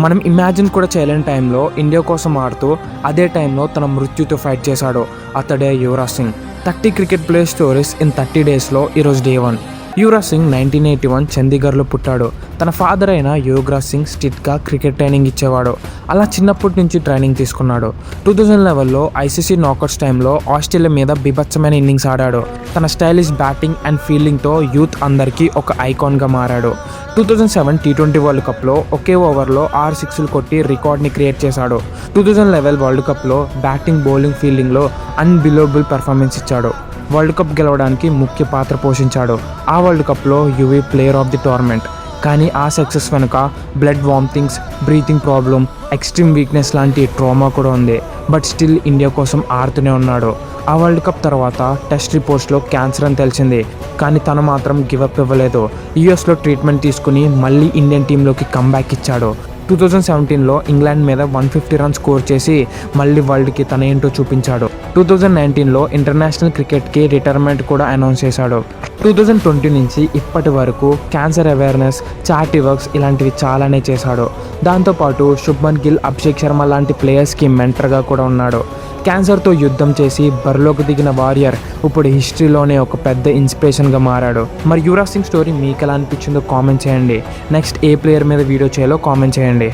మనం ఇమాజిన్ కూడా చేయలేని టైంలో ఇండియా కోసం ఆడుతూ అదే టైంలో తన మృత్యుతో ఫైట్ చేశాడు. అతడే Yuvraj Singh. 30 cricket player stories in 30 డేస్లో ఈరోజు డే 1. యువరాజ్ సింగ్ 1981 చండీగఢ్లో పుట్టాడు. తన ఫాదర్ అయిన యువరాజ్ సింగ్ స్ట్రిక్ట్గా క్రికెట్ ట్రైనింగ్ ఇచ్చేవాడు. అలా చిన్నప్పటి నుంచి ట్రైనింగ్ తీసుకున్నాడు. 2011లో ఐసీసీ నాకౌట్స్ టైంలో ఆస్ట్రేలియా మీద బీభత్సమైన ఇన్నింగ్స్ ఆడాడు. తన స్టైలిష్ బ్యాటింగ్ అండ్ ఫీల్డింగ్తో యూత్ అందరికీ ఒక ఐకాన్గా మారాడు. 2007 T20 వరల్డ్ కప్లో ఒకే ఓవర్లో 6 సిక్స్లు కొట్టి రికార్డ్ని క్రియేట్ చేశాడు. 2011 వరల్డ్ కప్లో బ్యాటింగ్, బౌలింగ్, ఫీల్డింగ్లో అన్బిలీవబుల్ పెర్ఫార్మెన్స్ ఇచ్చాడు. వరల్డ్ కప్ గెలవడానికి ముఖ్య పాత్ర పోషించాడు. ఆ వరల్డ్ కప్లో Yuvi player of the tournament. కానీ ఆ సక్సెస్ వెనుక blood vomitings, breathing problem, extreme weakness లాంటి ట్రామా కూడా ఉంది. బట్ స్టిల్ ఇండియా కోసం ఆడుతూనే ఉన్నాడు. ఆ వరల్డ్ కప్ తర్వాత టెస్ట్ రిపోర్ట్స్లో క్యాన్సర్ అని తెలిసింది. కానీ తను మాత్రం గివప్ ఇవ్వలేదు. యూఎస్లో ట్రీట్మెంట్ తీసుకుని మళ్ళీ ఇండియన్ టీంలోకి కంబ్యాక్ ఇచ్చాడు. 2017లో ఇంగ్లాండ్ మీద 150 రన్స్ స్కోర్ చేసి మళ్ళీ వరల్డ్కి తన ఏంటో చూపించాడు. 2019లో ఇంటర్నేషనల్ క్రికెట్కి రిటైర్మెంట్ కూడా అనౌన్స్ చేశాడు. 2020 నుంచి ఇప్పటి వరకు క్యాన్సర్ అవేర్నెస్, చారిటీ వర్క్స్ ఇలాంటివి చాలానే చేశాడు. దాంతోపాటు శుభ్మన్ గిల్, అభిషేక్ శర్మ లాంటి ప్లేయర్స్కి మెంటర్గా కూడా ఉన్నాడు. క్యాన్సర్తో యుద్ధం చేసి బరిలోకి దిగిన వారియర్ ఇప్పుడు హిస్టరీలోనే ఒక పెద్ద ఇన్స్పిరేషన్గా మారాడు. మరి యువరాజ్ సింగ్ స్టోరీ మీకు ఎలా అనిపించిందో కామెంట్ చేయండి. నెక్స్ట్ ఏ ప్లేయర్ మీద వీడియో చేయాలో కామెంట్ చేయండి.